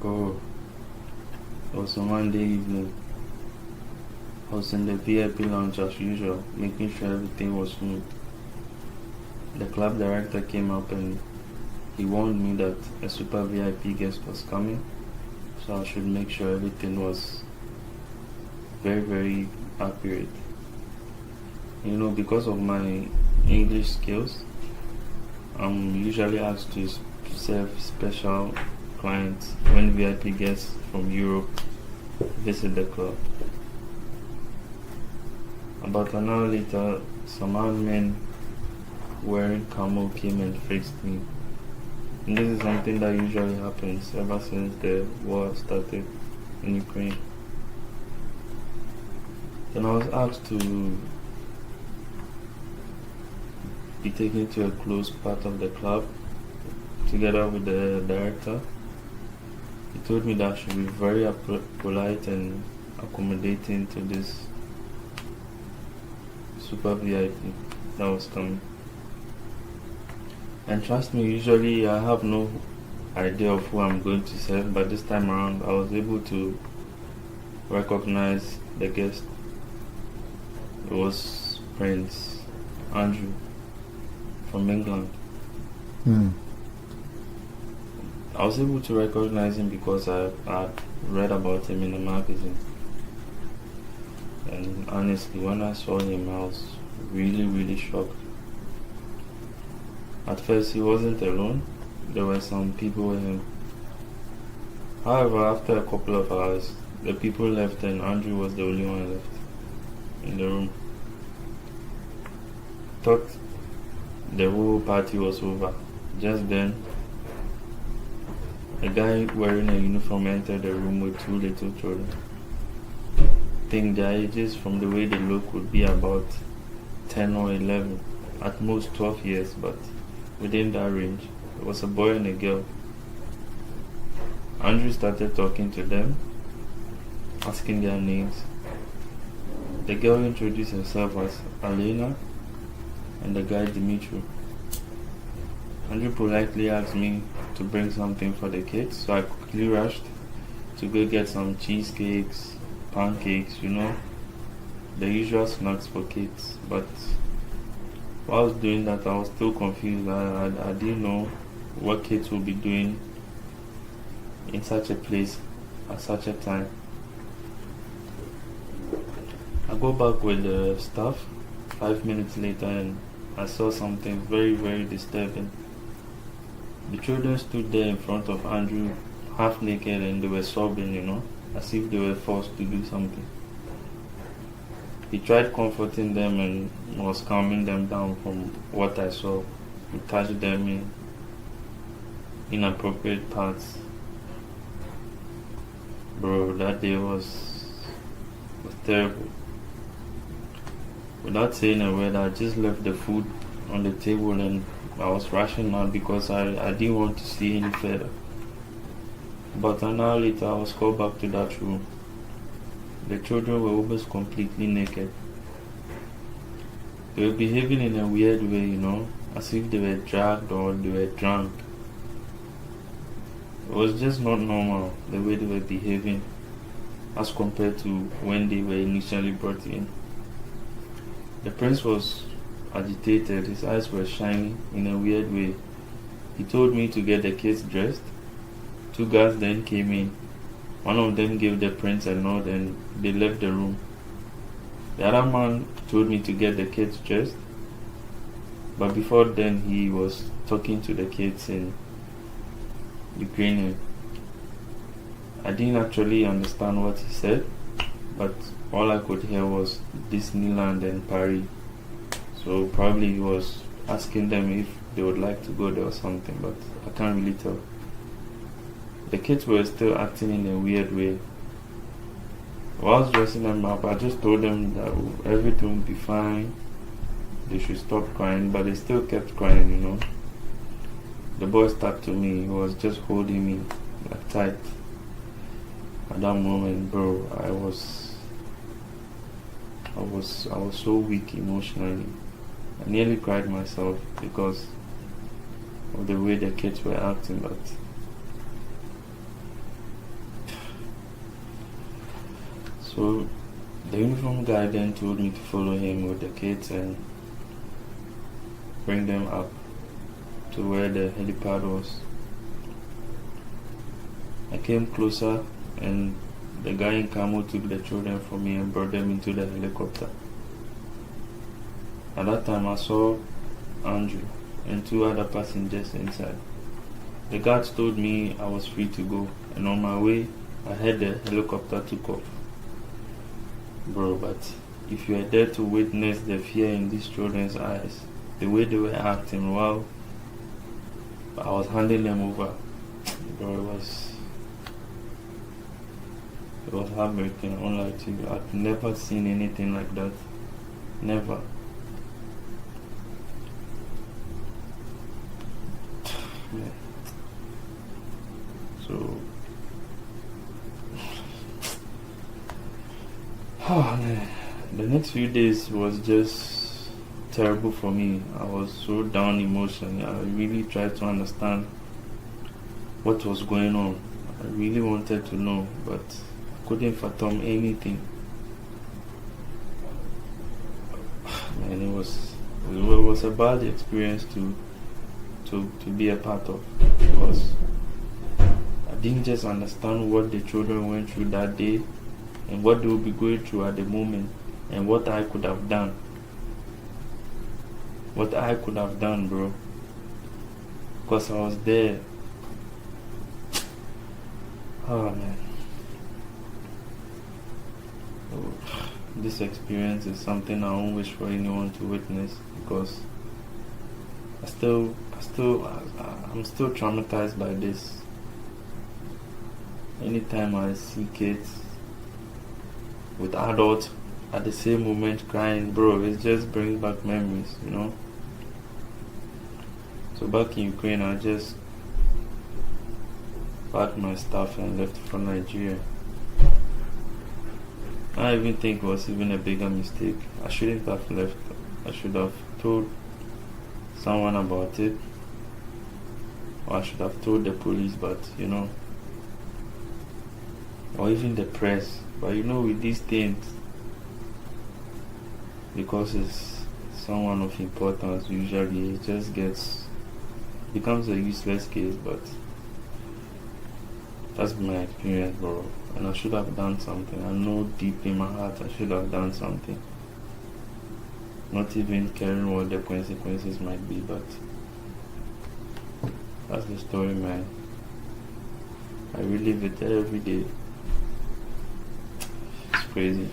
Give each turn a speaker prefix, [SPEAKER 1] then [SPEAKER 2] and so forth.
[SPEAKER 1] Bro, it was a Monday evening. I was in the VIP lounge as usual, making sure everything was smooth. The club director came up and he warned me that a super VIP guest was coming, so I should make sure everything was very, very accurate. Because of my English skills, I'm usually asked to serve special clients when VIP guests from Europe visit the club. About an hour later, some armed men wearing camo came and frisked me. And this is something that usually happens ever since the war started in Ukraine. Then I was asked to be taken to a closed part of the club together with the director. He told me that I should be very polite and accommodating to this super VIP that was coming. And trust me, usually I have no idea of who I'm going to serve, but this time around I was able to recognize the guest. It was Prince Andrew from England. I was able to recognize him because I read about him in the magazine. And honestly, when I saw him, I was really, really shocked. At first, he wasn't alone. There were some people with him. However, after a couple of hours, the people left and Andrew was the only one left in the room. Thought the whole party was over. Just then, a guy wearing a uniform entered the room with two little children. I think their ages, from the way they look, would be about 10 or 11, at most 12 years, but within that range. It was a boy and a girl. Andrew started talking to them, asking their names. The girl introduced herself as Alena and the guy Dimitri. Andrew politely asked me to bring something for the kids, so I quickly rushed to go get some cheesecakes, pancakes, the usual snacks for kids. But while I was doing that, I was still confused. I didn't know what kids would be doing in such a place at such a time. I go back with the staff 5 minutes later and I saw something very, very disturbing. The children stood there in front of Andrew, half naked, and they were sobbing, as if they were forced to do something. He tried comforting them and was calming them down from what I saw. He touched them in inappropriate parts. Bro, that day was terrible. Without saying a word, I just left the food on the table and I was rushing out because I didn't want to see any further. But an hour later, I was called back to that room. The children were almost completely naked. They were behaving in a weird way, as if they were drugged or they were drunk. It was just not normal, the way they were behaving as compared to when they were initially brought in. The prince was agitated, his eyes were shining in a weird way. He told me to get the kids dressed. Two guards then came in. One of them gave the prince a nod and they left the room. The other man told me to get the kids dressed, but before then he was talking to the kids in Ukrainian. I didn't actually understand what he said, but all I could hear was Disneyland and Paris. So probably he was asking them if they would like to go there or something, but I can't really tell. The kids were still acting in a weird way. While I was dressing them up, I just told them that everything would be fine. They should stop crying, but they still kept crying, The boy stuck to me. He was just holding me tight. At that moment, bro, I was so weak emotionally. I nearly cried myself because of the way the kids were acting, but So the uniform guy then told me to follow him with the kids and bring them up to where the helipad was. I came closer and the guy in camo took the children from me and brought them into the helicopter. At that time I saw Andrew and 2 other passengers inside. The guards told me I was free to go, and on my way I heard the helicopter took off. Bro, but if you are there to witness the fear in these children's eyes, the way they were acting while I was handing them over, bro, it was heartbreaking. I won't lie to you. I've never seen anything like that. Never. Yeah. So, oh man, the next few days was just terrible for me. I was so down emotionally. I really tried to understand what was going on. I really wanted to know, but I couldn't fathom anything. Man, it was a bad experience to be a part of, because I didn't just understand what the children went through that day and what they would be going through at the moment, and what I could have done. What I could have done, bro. Because I was there. Oh man. So, this experience is something I don't wish for anyone to witness, because I'm still traumatized by this. Anytime I see kids with adults at the same moment crying, bro, it just brings back memories, you know. So back in Ukraine, I just packed my stuff and left for Nigeria. I even think it was even a bigger mistake. I shouldn't have left. I should have told someone about it, or I should have told the police, but you know, or even the press. But you know, with these things, because it's someone of importance, usually it just becomes a useless case. But that's my experience, bro. And I should have done something. I know deep in my heart I should have done something. Not even caring what the consequences might be, but that's the story, man. I relive it every day. It's crazy.